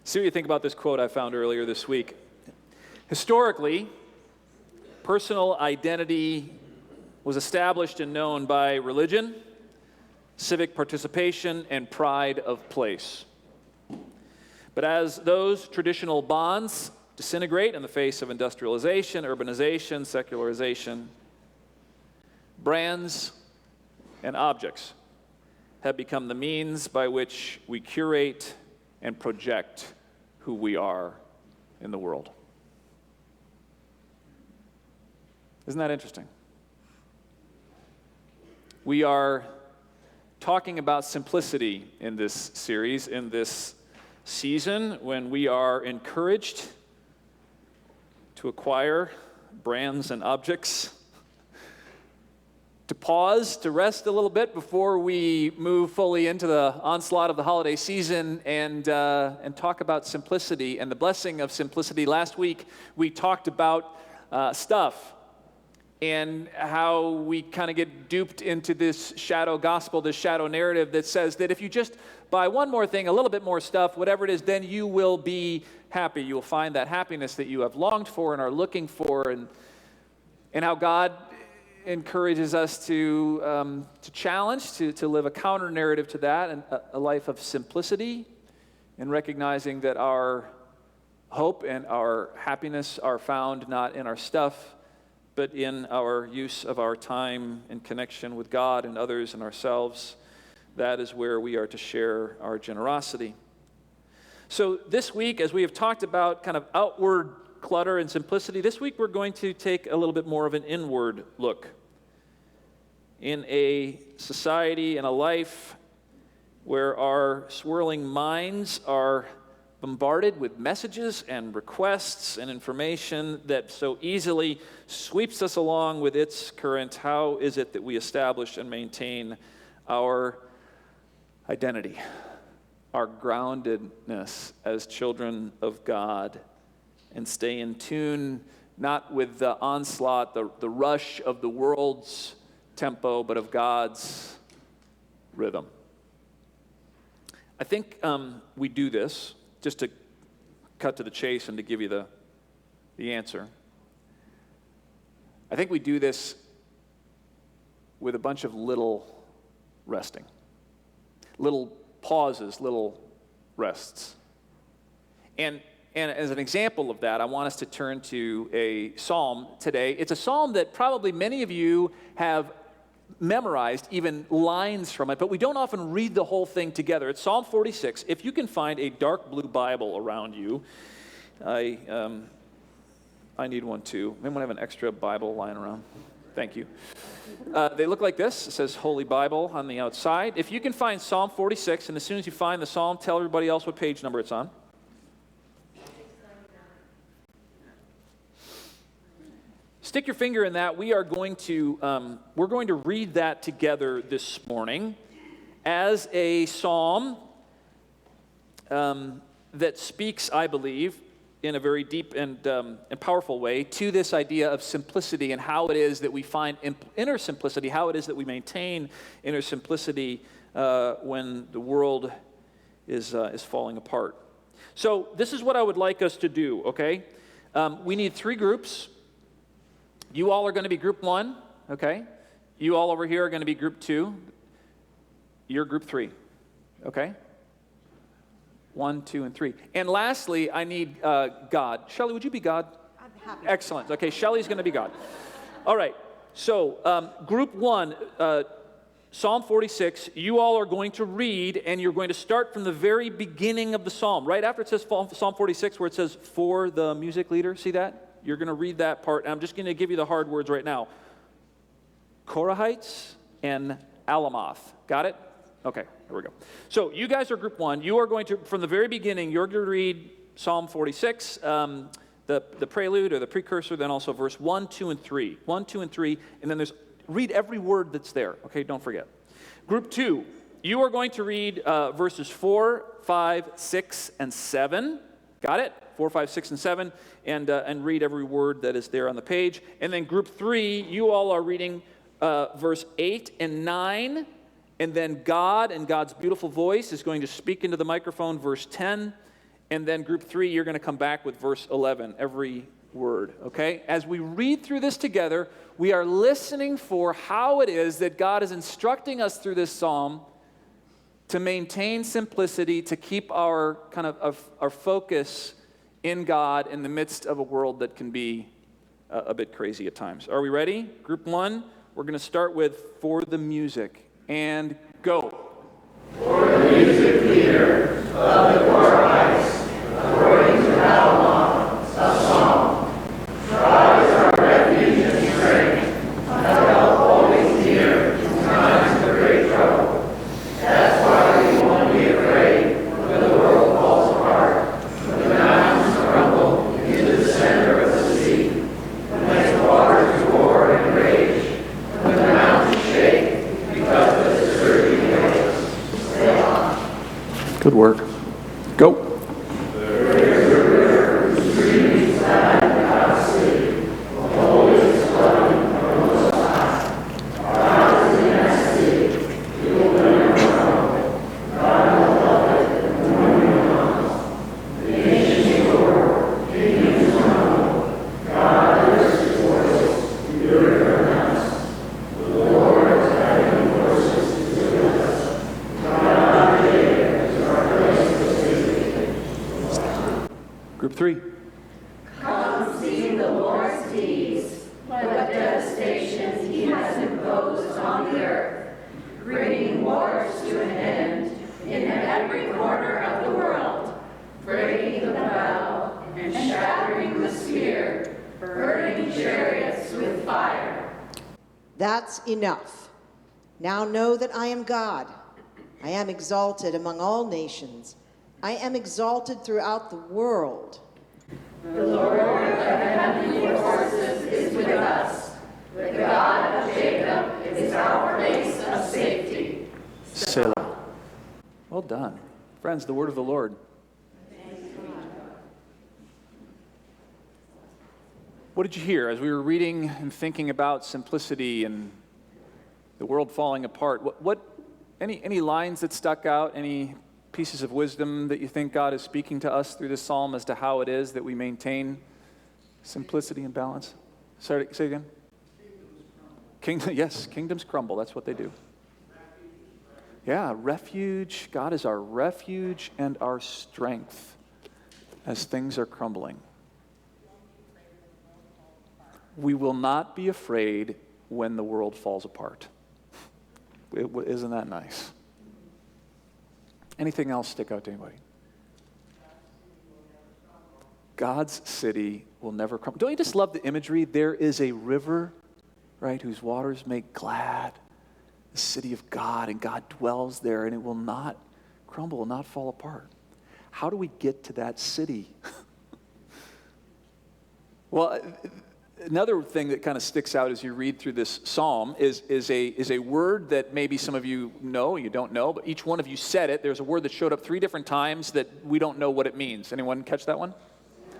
See what you think about this quote I found earlier this week. Historically, personal identity was established and known by religion, civic participation, and pride of place. But as those traditional bonds disintegrate in the face of industrialization, urbanization, secularization, brands and objects have become the means by which we curate and project who we are in the world. Isn't that interesting? We are talking about simplicity in this series, in this season, when we are encouraged to acquire brands and objects, to pause, to rest a little bit before we move fully into the onslaught of the holiday season and talk about simplicity and the blessing of simplicity. Last week, we talked about stuff and how we kind of get duped into this shadow gospel, this shadow narrative that says that if you just buy one more thing, a little bit more stuff, whatever it is, then you will be happy. You will find that happiness that you have longed for and are looking for, and how God encourages us to challenge, to live a counter narrative to that, and a life of simplicity, and recognizing that our hope and our happiness are found not in our stuff, but in our use of our time in connection with God and others and ourselves. That is where we are to share our generosity. So this week, as we have talked about kind of outward clutter and simplicity, this week we're going to take a little bit more of an inward look. In a society and a life where our swirling minds are bombarded with messages and requests and information that so easily sweeps us along with its current, how is it that we establish and maintain our identity, our groundedness as children of God, and stay in tune, not with the onslaught, the rush of the world's tempo, but of God's rhythm? I think we do this, just to cut to the chase and to give you the answer. I think we do this with a bunch of little resting, little pauses, little rests. And as an example of that, I want us to turn to a psalm today. It's a psalm that probably many of you have memorized, even lines from it, but we don't often read the whole thing together. It's Psalm 46. If you can find a dark blue Bible around you, I need one too. Anyone have an extra Bible lying around? Thank you. They look like this. It says Holy Bible on the outside. If you can find Psalm 46, and as soon as you find the psalm, tell everybody else what page number it's on. Stick your finger in that. We're going to read that together this morning as a psalm that speaks, I believe, in a very deep and powerful way to this idea of simplicity and how it is that we find inner simplicity, how it is that we maintain inner simplicity when the world is falling apart. So this is what I would like us to do, okay? We need 3 groups. You all are going to be group 1, okay? You all over here are going to be group 2. You're group 3, okay? 1, 2, and 3. And lastly, I need God. Shelley, would you be God? I'm happy. Excellent. Okay, Shelley's going to be God. All right. So group 1, Psalm 46, you all are going to read, and you're going to start from the very beginning of the psalm. Right after it says Psalm 46, where it says, for the music leader, see that? You're going to read that part, and I'm just going to give you the hard words right now. Korahites and Alamoth. Got it? Okay, here we go. So you guys are group 1. You are going to, from the very beginning, you're going to read Psalm 46, the prelude or the precursor, then also verse 1, 2, and 3. 1, 2, and 3, and then read every word that's there. Okay, don't forget. Group 2, you are going to read verses 4, 5, 6, and 7. Got it? 4, 5, 6, and 7, and read every word that is there on the page. And then group 3, you all are reading verse 8 and 9, and then God and God's beautiful voice is going to speak into the microphone, verse 10, And then group 3, you're going to come back with verse 11, every word, okay? As we read through this together, we are listening for how it is that God is instructing us through this psalm to maintain simplicity, to keep our kind of our focus in God in the midst of a world that can be a bit crazy at times. Are we ready? Group 1, we're going to start with For the Music, and go. For the music leader of the choir according to Babylon, a song. God is our refuge and strength, a help always near in times of great trouble. That's why we won't be afraid when the world falls apart, when the mountains crumble into the center of the sea, when its waters roar and rage, when the mountains shake because of the surging waves. Selah. Good work. Go. Group 3. Come see the Lord's deeds, what devastation he has imposed on the earth, bringing wars to an end in every corner of the world, breaking the bow and shattering the spear, burning chariots with fire. That's enough. Now know that I am God. I am exalted among all nations. I am exalted throughout the world. The Lord of heavenly forces is with us. The God of Jacob is our place of safety. Selah. Well done. Friends, the word of the Lord. What did you hear as we were reading and thinking about simplicity and the world falling apart? Any lines that stuck out? Any pieces of wisdom that you think God is speaking to us through this psalm as to how it is that we maintain simplicity and balance? Say again. Yes, kingdoms crumble. That's what they do. Yeah, refuge. God is our refuge and our strength as things are crumbling. We will not be afraid when the world falls apart. Isn't that nice? Anything else stick out to anybody? God's city will never crumble. Don't you just love the imagery? There is a river, right, whose waters make glad the city of God, and God dwells there, and it will not crumble, will not fall apart. How do we get to that city? Well, another thing that kind of sticks out as you read through this psalm is a word that maybe some of you know, you don't know, but each one of you said it. There's a word that showed up 3 different times that we don't know what it means. Anyone catch that one?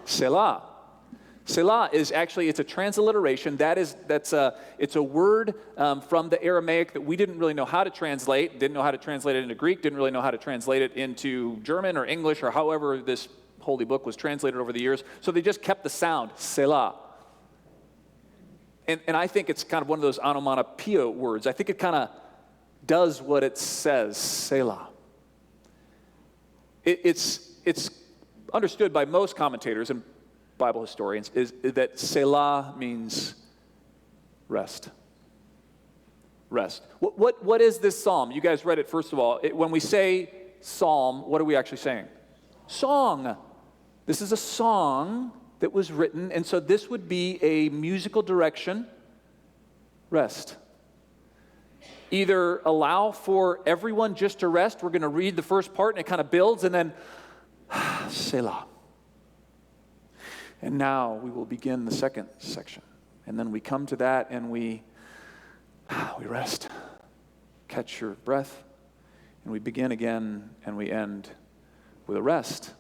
Selah. Selah is actually, it's a transliteration. It's a word from the Aramaic that we didn't really know how to translate, didn't know how to translate it into Greek, didn't really know how to translate it into German or English or however this holy book was translated over the years. So they just kept the sound, Selah. And I think it's kind of one of those onomatopoeia words. I think it kind of does what it says, Selah. It's understood by most commentators and Bible historians is that Selah means rest. Rest. What is this psalm? You guys read it, first of all. When we say psalm, what are we actually saying? Song. This is a song that was written, and so this would be a musical direction. Rest. Either allow for everyone just to rest. We're going to read the first part, and it kind of builds, and then Selah. And now we will begin the second section. And then we come to that and we rest, catch your breath, and we begin again and we end with a rest.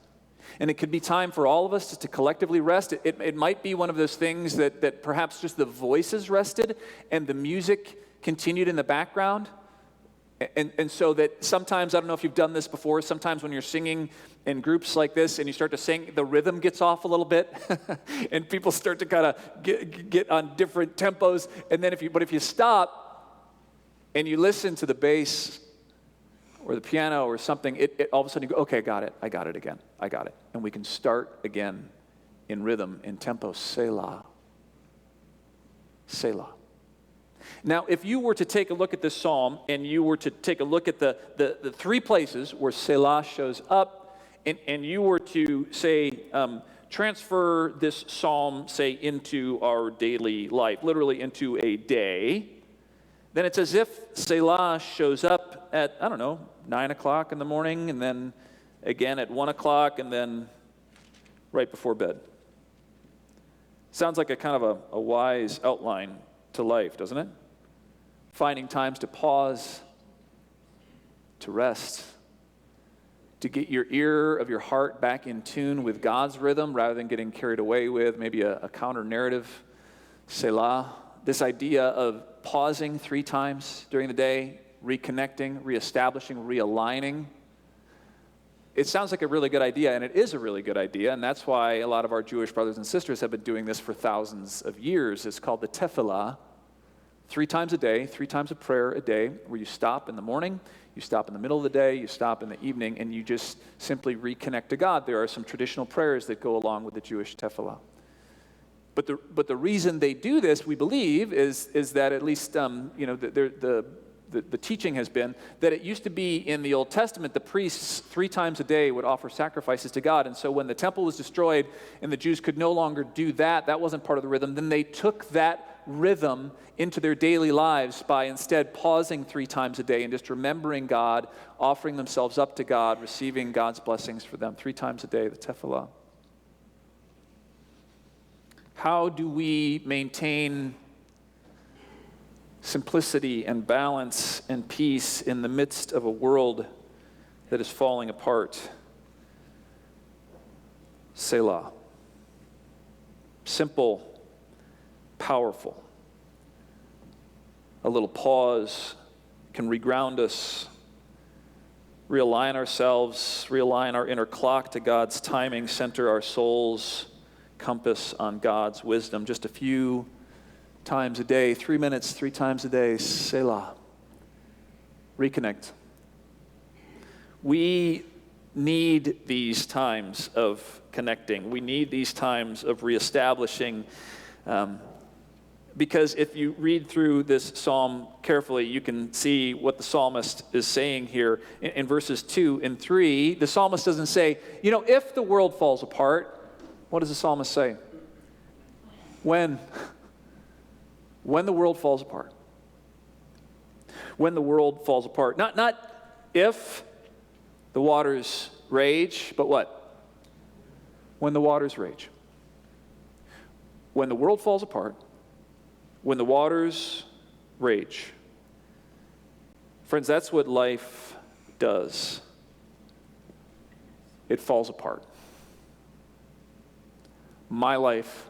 And it could be time for all of us to collectively rest. It might be one of those things that perhaps just the voices rested and the music continued in the background. And so that sometimes, I don't know if you've done this before, sometimes when you're singing in groups like this and you start to sing, the rhythm gets off a little bit and people start to kind of get on different tempos. And then if you stop and you listen to the bass or the piano or something, it all of a sudden you go, okay, I got it again. And we can start again in rhythm, in tempo, Selah. Selah. Now, if you were to take a look at this psalm and you were to take a look at the three places where Selah shows up, and you were to, say, transfer this psalm, say, into our daily life, literally into a day, then it's as if Selah shows up at, 9 o'clock in the morning, and then again at 1 o'clock, and then right before bed. Sounds like a kind of a wise outline to life, doesn't it? Finding times to pause, to rest, to get your ear of your heart back in tune with God's rhythm rather than getting carried away with maybe a counter-narrative, Selah. This idea of pausing 3 times during the day, reconnecting, reestablishing, realigning. It sounds like a really good idea, and it is a really good idea, and that's why a lot of our Jewish brothers and sisters have been doing this for thousands of years. It's called the tefillah. 3 times a day, 3 times of prayer a day, where you stop in the morning, you stop in the middle of the day, you stop in the evening, and you just simply reconnect to God. There are some traditional prayers that go along with the Jewish tefillah. But the reason they do this, we believe, is that at least the teaching has been that it used to be in the Old Testament, the priests 3 times a day would offer sacrifices to God. And so when the temple was destroyed and the Jews could no longer do that wasn't part of the rhythm, then they took that rhythm into their daily lives by instead pausing 3 times a day and just remembering God, offering themselves up to God, receiving God's blessings for them 3 times a day, the tefillah. How do we maintain simplicity and balance and peace in the midst of a world that is falling apart? Selah. Simple, powerful. A little pause can reground us, realign ourselves, realign our inner clock to God's timing, center our soul's compass on God's wisdom. Just a few times a day, 3 minutes, 3 times a day, Selah. Reconnect. We need these times of connecting. We need these times of reestablishing. Because if you read through this psalm carefully, you can see what the psalmist is saying here. In verses 2 and 3, the psalmist doesn't say, if the world falls apart, what does the psalmist say? When the world falls apart. When the world falls apart. Not if the waters rage, but what? When the waters rage. When the world falls apart, when the waters rage. Friends, that's what life does. It falls apart. My life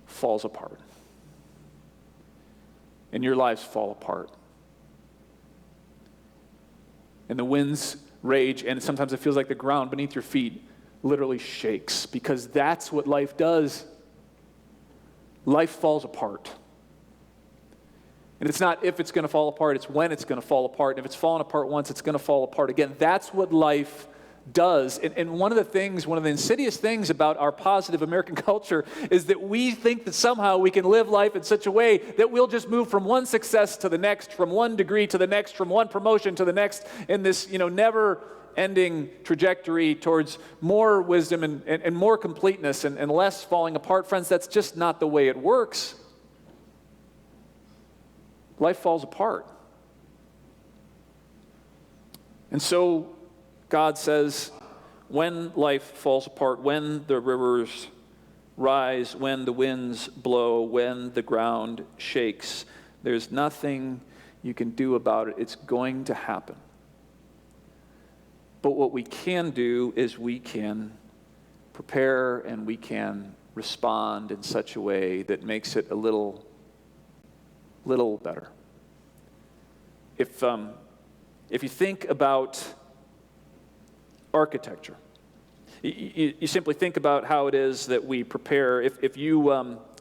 falls apart. And your lives fall apart. And the winds rage, and sometimes it feels like the ground beneath your feet literally shakes, because that's what life does. Life falls apart. And it's not if it's going to fall apart, it's when it's going to fall apart. And if it's fallen apart once, it's going to fall apart again. That's what life does. And one of the insidious things about our positive American culture is that we think that somehow we can live life in such a way that we'll just move from one success to the next, from one degree to the next, from one promotion to the next, in this never-ending trajectory towards more wisdom and more completeness and less falling apart. Friends, that's just not the way it works. Life falls apart. And so God says, when life falls apart, when the rivers rise, when the winds blow, when the ground shakes, there's nothing you can do about it. It's going to happen. But what we can do is we can prepare and we can respond in such a way that makes it a little better. if you think about architecture, you simply think about how it is that we prepare. If you,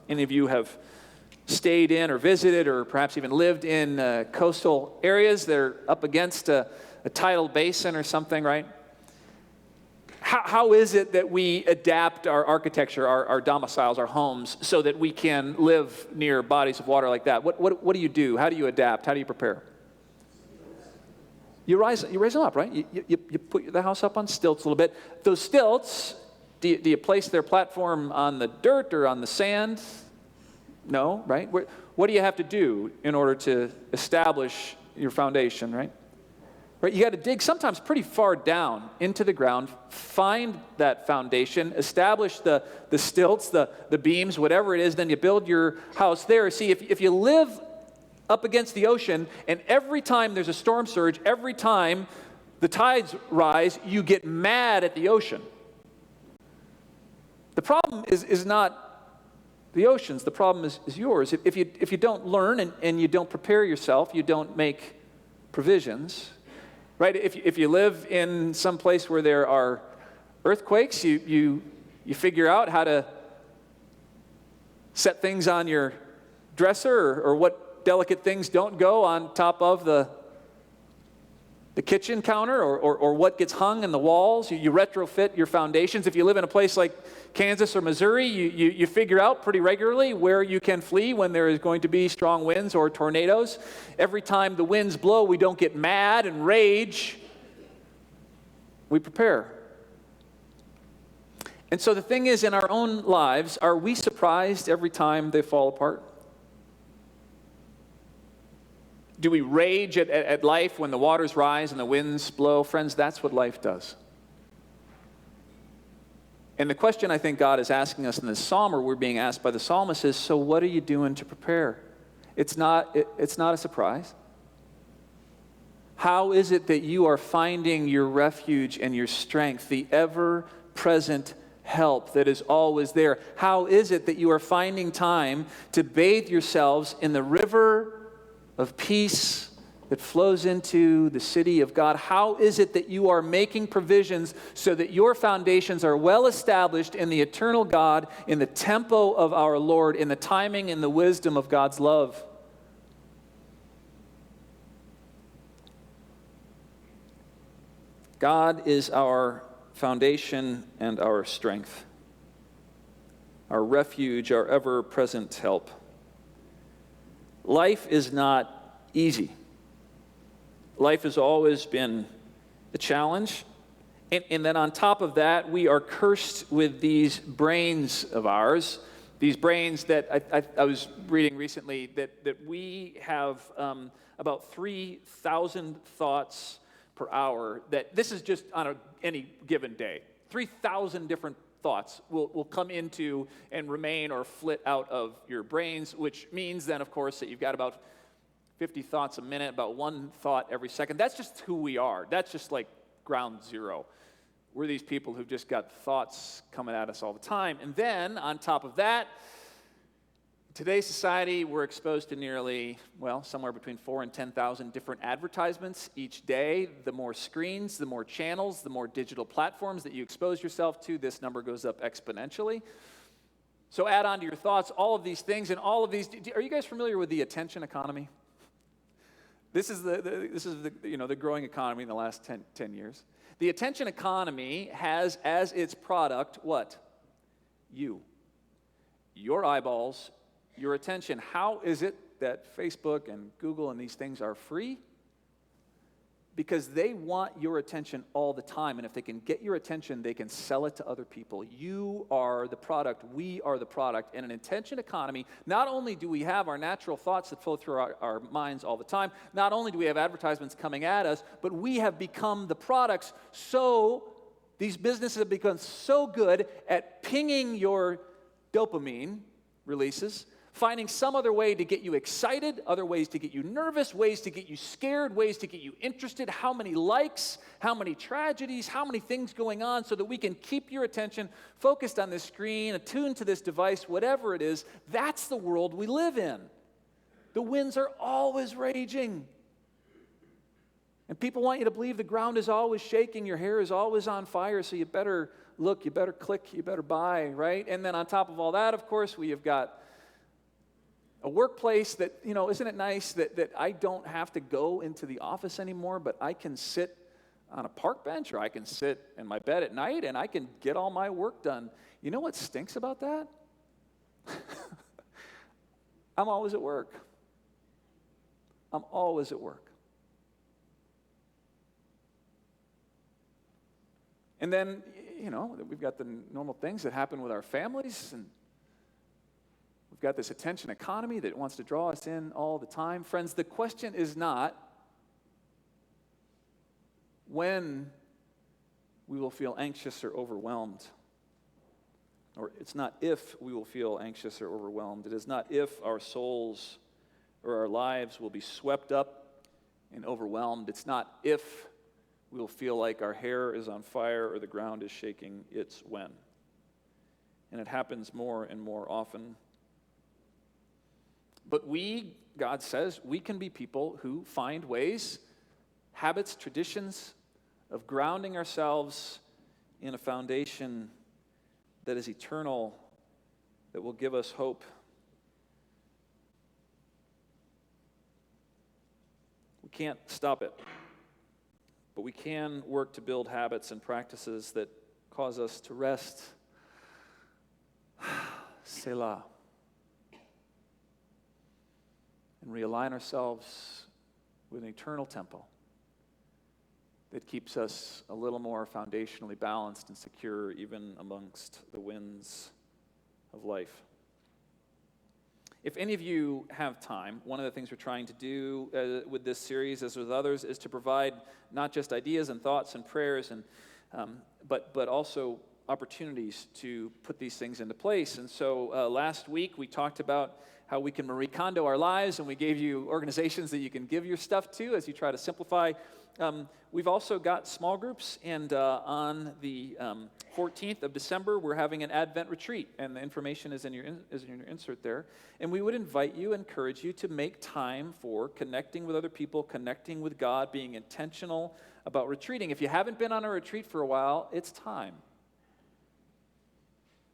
any of you have stayed in or visited or perhaps even lived in coastal areas that are up against a tidal basin or something, right? How is it that we adapt our architecture, our domiciles, our homes, so that we can live near bodies of water like that? What do you do? How do you adapt? How do you prepare? You raise them up, right? You put the house up on stilts a little bit. Those stilts, do you place their platform on the dirt or on the sand? No, right? What do you have to do in order to establish your foundation, right? Right, you got to dig sometimes pretty far down into the ground, find that foundation, establish the stilts, the beams, whatever it is, then you build your house there. See, if you live up against the ocean, and every time there's a storm surge, every time the tides rise, you get mad at the ocean. The problem is not the ocean's, the problem is yours. If you don't learn and you don't prepare yourself, you don't make provisions. Right? If you live in some place where there are earthquakes, you figure out how to set things on your dresser or what delicate things don't go on top of the kitchen counter or what gets hung in the walls. You retrofit your foundations. If you live in a place like Kansas or Missouri, you figure out pretty regularly where you can flee when there is going to be strong winds or tornadoes. Every time the winds blow, we don't get mad and rage. We prepare. And so the thing is, in our own lives, are we surprised every time they fall apart? Do we rage at life when the waters rise and the winds blow? Friends, that's what life does. And the question I think God is asking us in this psalm, or we're being asked by the psalmist, is, so what are you doing to prepare? It's not a surprise. How is it that you are finding your refuge and your strength, the ever-present help that is always there? How is it that you are finding time to bathe yourselves in the river of peace that flows into the city of God? How is it that you are making provisions so that your foundations are well established in the eternal God, in the tempo of our Lord, in the timing and the wisdom of God's love? God is our foundation and our strength, our refuge, our ever-present help. Life is not easy. Life has always been a challenge. And then on top of that, we are cursed with these brains of ours, these brains that I was reading recently that we have about 3,000 thoughts per hour. That this is just on any given day. 3,000 different thoughts will come into and remain or flit out of your brains, which means then, of course, that you've got about 50 thoughts a minute, about one thought every second. That's just who we are. That's just like ground zero. We're these people who've just got thoughts coming at us all the time. And then, on top of that, in today's society, we're exposed to nearly, somewhere between 4,000 and 10,000 different advertisements each day. The more screens, the more channels, the more digital platforms that you expose yourself to, this number goes up exponentially. So add on to your thoughts all of these things and all of these. Are you guys familiar with the attention economy? This is the growing economy in the last 10 years. The attention economy has as its product what? You. Your eyeballs, your attention. How is it that Facebook and Google and these things are free? Because they want your attention all the time. And if they can get your attention, they can sell it to other people. You are the product. We are the product. In an attention economy, not only do we have our natural thoughts that flow through our minds all the time, not only do we have advertisements coming at us, but we have become the products. So these businesses have become so good at pinging your dopamine releases, finding some other way to get you excited, other ways to get you nervous, ways to get you scared, ways to get you interested, how many likes, how many tragedies, how many things going on so that we can keep your attention focused on this screen, attuned to this device, whatever it is. That's the world we live in. The winds are always raging. And people want you to believe the ground is always shaking, your hair is always on fire, so you better look, you better click, you better buy, right? And then on top of all that, of course, we have got a workplace that, isn't it nice that I don't have to go into the office anymore, but I can sit on a park bench, or I can sit in my bed at night and I can get all my work done. You know what stinks about that? I'm always at work. I'm always at work. And then, we've got the normal things that happen with our families, and we've got this attention economy that wants to draw us in all the time. Friends, the question is not when we will feel anxious or overwhelmed. Or it's not if we will feel anxious or overwhelmed. It is not if our souls or our lives will be swept up and overwhelmed. It's not if we will feel like our hair is on fire or the ground is shaking. It's when. And it happens more and more often. But God says, we can be people who find ways, habits, traditions of grounding ourselves in a foundation that is eternal, that will give us hope. We can't stop it, but we can work to build habits and practices that cause us to rest. Selah. And realign ourselves with an eternal temple that keeps us a little more foundationally balanced and secure even amongst the winds of life. If any of you have time, one of the things we're trying to do with this series, as with others, is to provide not just ideas and thoughts and prayers, but also opportunities to put these things into place. And so last week we talked about how we can Marie Kondo our lives, and we gave you organizations that you can give your stuff to as you try to simplify. We've also got small groups, and on the 14th of December, we're having an Advent retreat, and the information is in your insert there. And we would invite you, encourage you to make time for connecting with other people, connecting with God, being intentional about retreating. If you haven't been on a retreat for a while, it's time.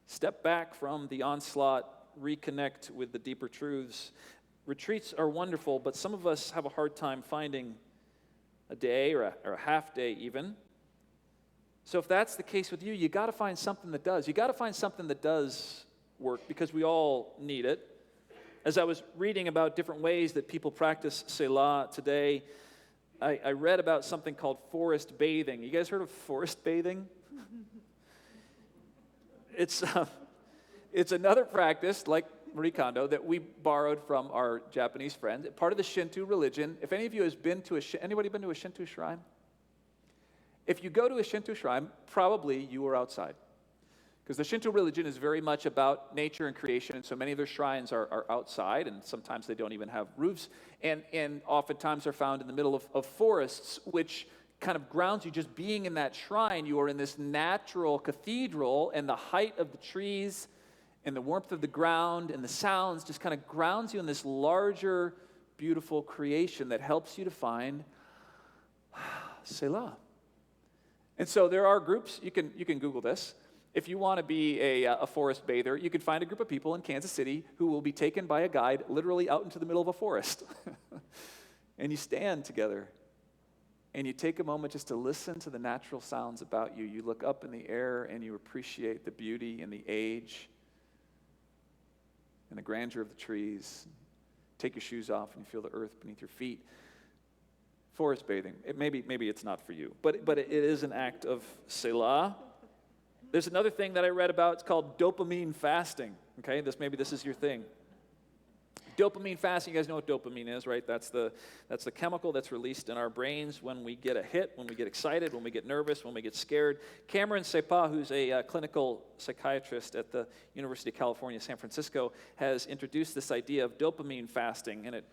Step back from the onslaught, reconnect with the deeper truths. Retreats are wonderful, but some of us have a hard time finding a day or a half day even. So if that's the case with you, you got to find something that does. You got to find something that does work, because we all need it. As I was reading about different ways that people practice Selah today, I read about something called forest bathing. You guys heard of forest bathing? It's another practice, like Marie Kondo, that we borrowed from our Japanese friends, part of the Shinto religion. If any of you has been to anybody been to a Shinto shrine? If you go to a Shinto shrine, probably you were outside. Because the Shinto religion is very much about nature and creation, and so many of their shrines are outside, and sometimes they don't even have roofs, and oftentimes are found in the middle of forests, which kind of grounds you. Just being in that shrine, you are in this natural cathedral, and the height of the trees and the warmth of the ground and the sounds just kind of grounds you in this larger, beautiful creation that helps you to find Selah. And so there are groups, you can Google this. If you want to be a forest bather, you can find a group of people in Kansas City who will be taken by a guide literally out into the middle of a forest. And you stand together. And you take a moment just to listen to the natural sounds about you. You look up in the air and you appreciate the beauty and the age and the grandeur of the trees. Take your shoes off and you feel the earth beneath your feet. Forest bathing. Maybe it's not for you, but it is an act of Selah. There's another thing that I read about. It's called dopamine fasting. Okay, maybe this is your thing. Dopamine fasting, you guys know what dopamine is, right? That's the chemical that's released in our brains when we get a hit, when we get excited, when we get nervous, when we get scared. Cameron Sepa, who's a clinical psychiatrist at the University of California, San Francisco, has introduced this idea of dopamine fasting, and it,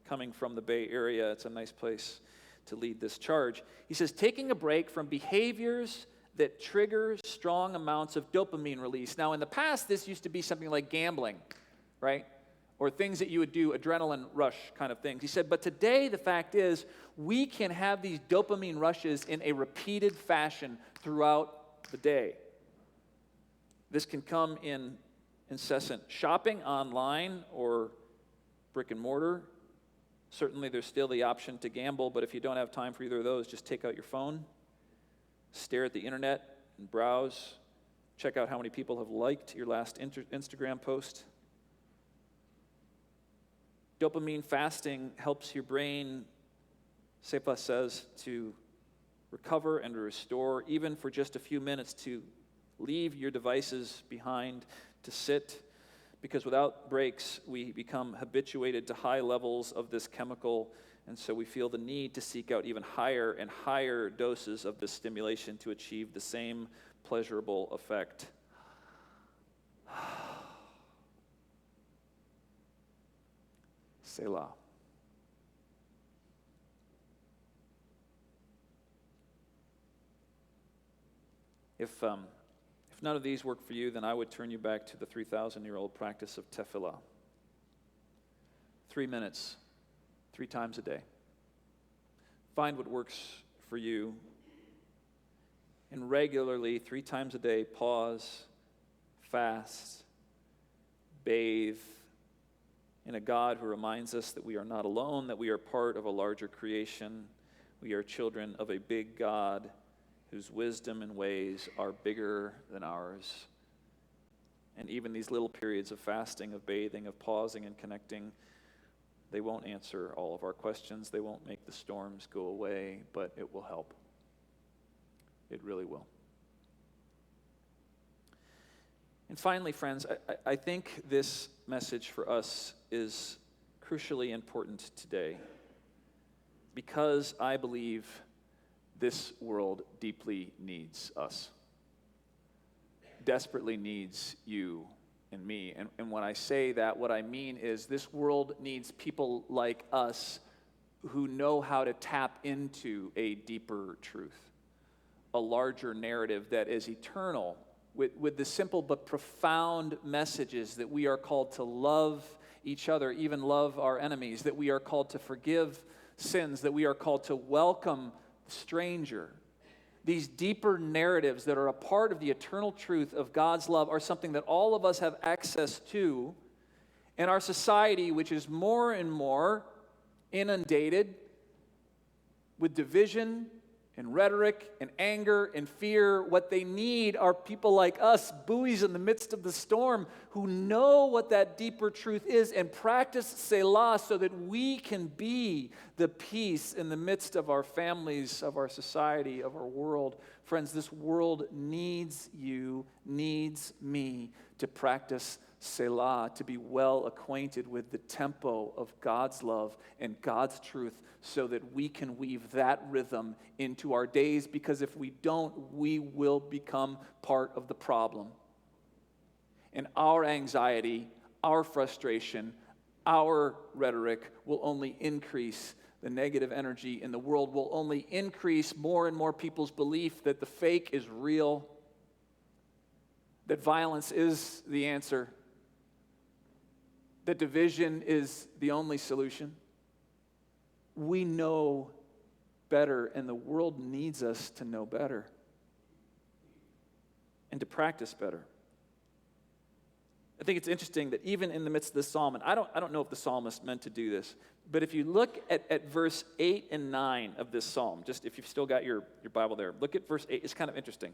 coming from the Bay Area, it's a nice place to lead this charge. He says, taking a break from behaviors that trigger strong amounts of dopamine release. Now, in the past, this used to be something like gambling, right? or things that you would do, adrenaline rush kind of things. He said, but today the fact is we can have these dopamine rushes in a repeated fashion throughout the day. This can come in incessant shopping online or brick and mortar. Certainly there's still the option to gamble, but if you don't have time for either of those, just take out your phone, stare at the internet and browse, check out how many people have liked your last Instagram post. Dopamine fasting helps your brain, Sepa says, to recover and to restore, even for just a few minutes, to leave your devices behind, to sit, because without breaks, we become habituated to high levels of this chemical, and so we feel the need to seek out even higher and higher doses of this stimulation to achieve the same pleasurable effect. Selah. If none of these work for you, then I would turn you back to the 3,000-year-old practice of tefillah. 3 minutes, 3 times a day. Find what works for you. And regularly, 3 times a day, pause, fast, bathe in a God who reminds us that we are not alone, that we are part of a larger creation. We are children of a big God whose wisdom and ways are bigger than ours. And even these little periods of fasting, of bathing, of pausing and connecting, they won't answer all of our questions. They won't make the storms go away, but it will help. It really will. And finally, friends, I think this message for us is crucially important today because I believe this world deeply needs us, desperately needs you and me. And when I say that, what I mean is this world needs people like us who know how to tap into a deeper truth, a larger narrative that is eternal, with the simple but profound messages that we are called to love each other, even love our enemies, that we are called to forgive sins, that we are called to welcome the stranger. These deeper narratives that are a part of the eternal truth of God's love are something that all of us have access to, and our society, which is more and more inundated with division and rhetoric and anger and fear, what they need are people like us, buoys in the midst of the storm, who know what that deeper truth is and practice Selah so that we can be the peace in the midst of our families, of our society, of our world. Friends, this world needs you, needs me to practice Selah, to be well acquainted with the tempo of God's love and God's truth so that we can weave that rhythm into our days, because if we don't, we will become part of the problem. And our anxiety, our frustration, our rhetoric will only increase. The negative energy in the world will only increase more and more people's belief that the fake is real, that violence is the answer, that division is the only solution. We know better, and the world needs us to know better and to practice better. I think it's interesting that even in the midst of this psalm, and I don't know if the psalmist meant to do this, but if you look at verse 8 and 9 of this psalm, just if you've still got your Bible there, look at verse 8. It's kind of interesting.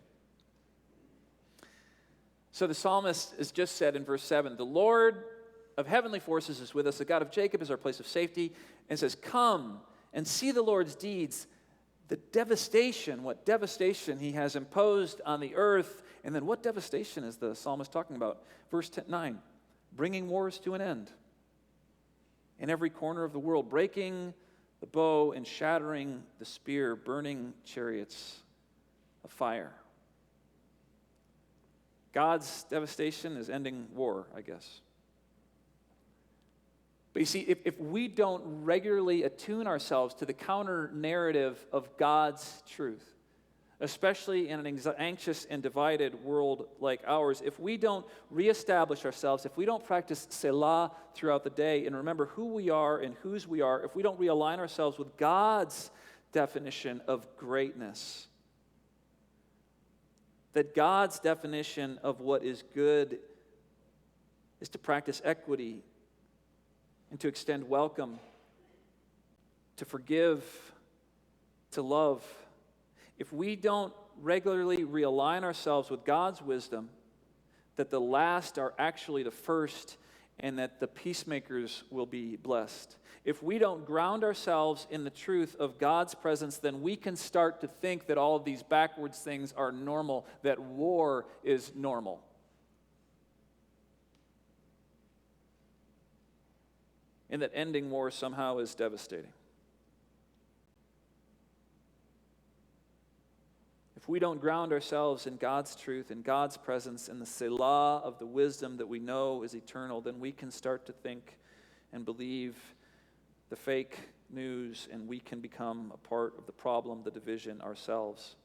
So the psalmist has just said in verse 7, the Lord of heavenly forces is with us. The God of Jacob is our place of safety. And says, come and see the Lord's deeds, the devastation, what devastation he has imposed on the earth. And then what devastation is the psalmist talking about? Verse 9, bringing wars to an end in every corner of the world, breaking the bow and shattering the spear, burning chariots of fire. God's devastation is ending war, I guess. But you see, if we don't regularly attune ourselves to the counter narrative of God's truth, especially in an anxious and divided world like ours, if we don't reestablish ourselves, if we don't practice Selah throughout the day and remember who we are and whose we are, if we don't realign ourselves with God's definition of greatness, that God's definition of what is good is to practice equity and to extend welcome, to forgive, to love. If we don't regularly realign ourselves with God's wisdom, that the last are actually the first and that the peacemakers will be blessed. If we don't ground ourselves in the truth of God's presence, then we can start to think that all of these backwards things are normal, that war is normal. And that ending war somehow is devastating. If we don't ground ourselves in God's truth, in God's presence, in the Selah of the wisdom that we know is eternal, then we can start to think and believe the fake news, and we can become a part of the problem, the division ourselves.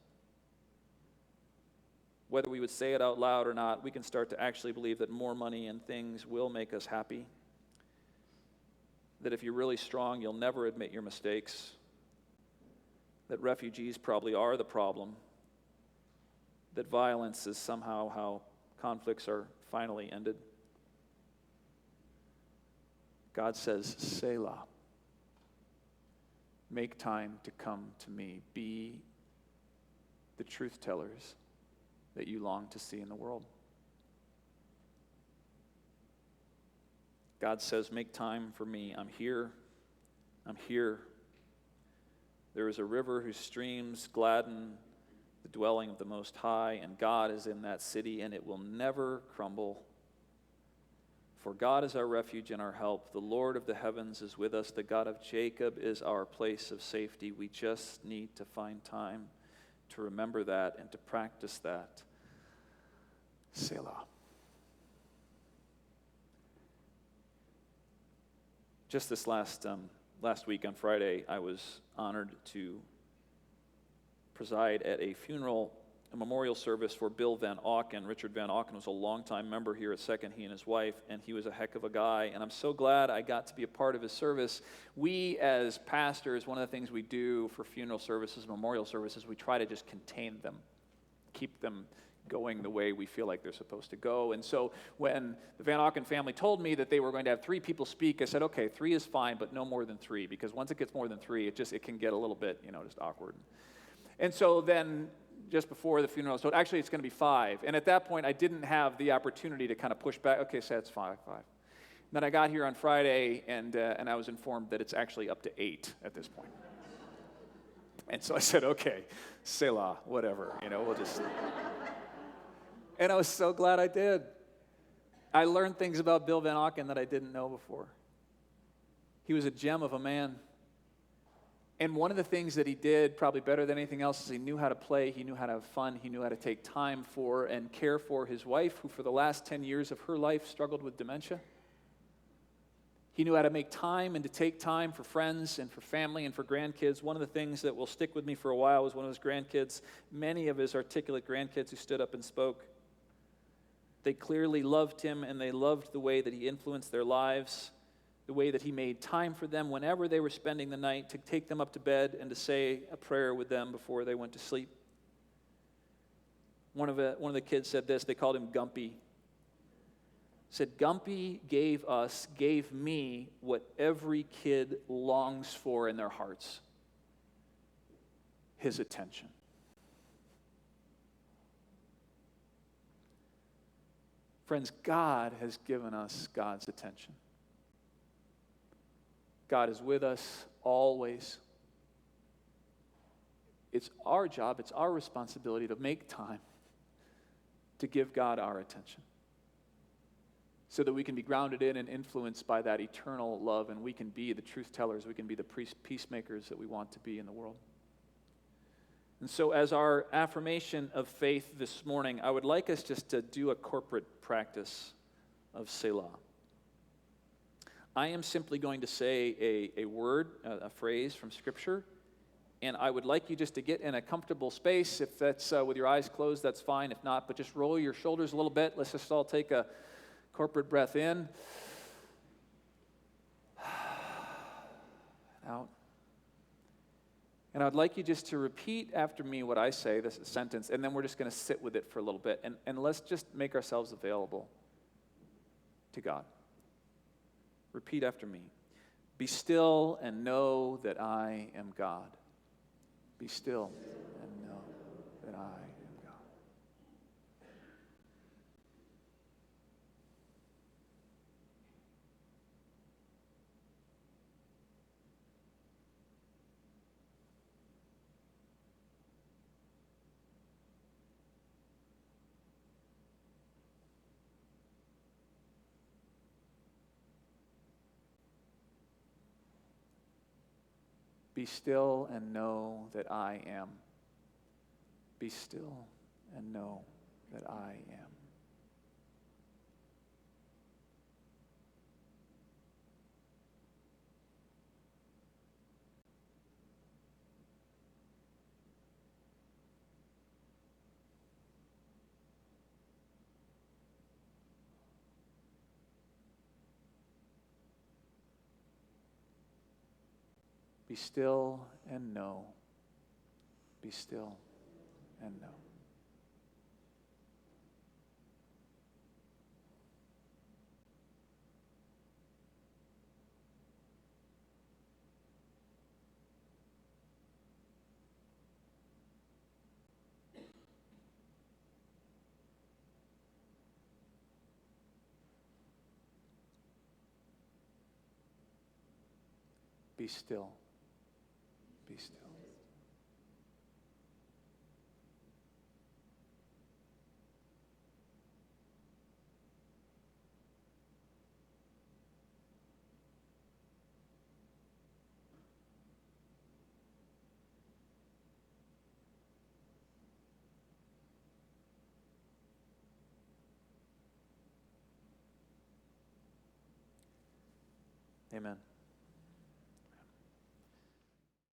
Whether we would say it out loud or not, we can start to actually believe that more money and things will make us happy. That if you're really strong, you'll never admit your mistakes. That refugees probably are the problem. That violence is somehow how conflicts are finally ended. God says, Selah. Make time to come to me. Be the truth tellers that you long to see in the world. God says, make time for me. I'm here. I'm here. There is a river whose streams gladden the dwelling of the Most High, and God is in that city, and it will never crumble. For God is our refuge and our help. The Lord of the heavens is with us. The God of Jacob is our place of safety. We just need to find time to remember that and to practice that. Selah. Just this last week on Friday, I was honored to preside at a memorial service for Bill Van Auken. Richard Van Auken was a longtime member here at Second, he and his wife, and he was a heck of a guy, and I'm so glad I got to be a part of his service. We, as pastors, one of the things we do for funeral services, memorial services, we try to just contain them, keep them going the way we feel like they're supposed to go. And so when the Van Auken family told me that they were going to have 3 people speak, I said, okay, 3 is fine, but no more than 3, because once it gets more than 3, it can get a little bit, just awkward. And so then, just before the funeral, I was told, actually, it's going to be 5. And at that point, I didn't have the opportunity to kind of push back. Okay, so that's 5. And then I got here on Friday, and I was informed that it's actually up to 8 at this point. And so I said, okay, Selah, whatever, we'll just... And I was so glad I did. I learned things about Bill Van Auken that I didn't know before. He was a gem of a man. And one of the things that he did, probably better than anything else, is he knew how to play, he knew how to have fun, he knew how to take time for and care for his wife, who for the last 10 years of her life struggled with dementia. He knew how to make time and to take time for friends and for family and for grandkids. One of the things that will stick with me for a while was one of his grandkids, many of his articulate grandkids who stood up and spoke. They clearly loved him, and they loved the way that he influenced their lives, the way that he made time for them whenever they were spending the night, to take them up to bed and to say a prayer with them before they went to sleep. One of the kids said this. They called him Gumpy. Said, Gumpy gave me what every kid longs for in their hearts: his attention. Friends, God has given us God's attention. God is with us always. It's our job, it's our responsibility to make time to give God our attention, so that we can be grounded in and influenced by that eternal love, and we can be the truth tellers, we can be the peacemakers that we want to be in the world. And so as our affirmation of faith this morning, I would like us just to do a corporate practice of Selah. I am simply going to say a word, a phrase from Scripture, And I would like you just to get in a comfortable space. If that's with your eyes closed, that's fine. If not, but just roll your shoulders a little bit. Let's just all take a corporate breath in. Out. And I'd like you just to repeat after me what I say, this sentence, and then we're just going to sit with it for a little bit. And let's just make ourselves available to God. Repeat after me. Be still and know that I am God. Be still and know that I am God. Be still and know that I am. Be still and know that I am. Be still and know. Be still and know. Be still. Be still. Amen.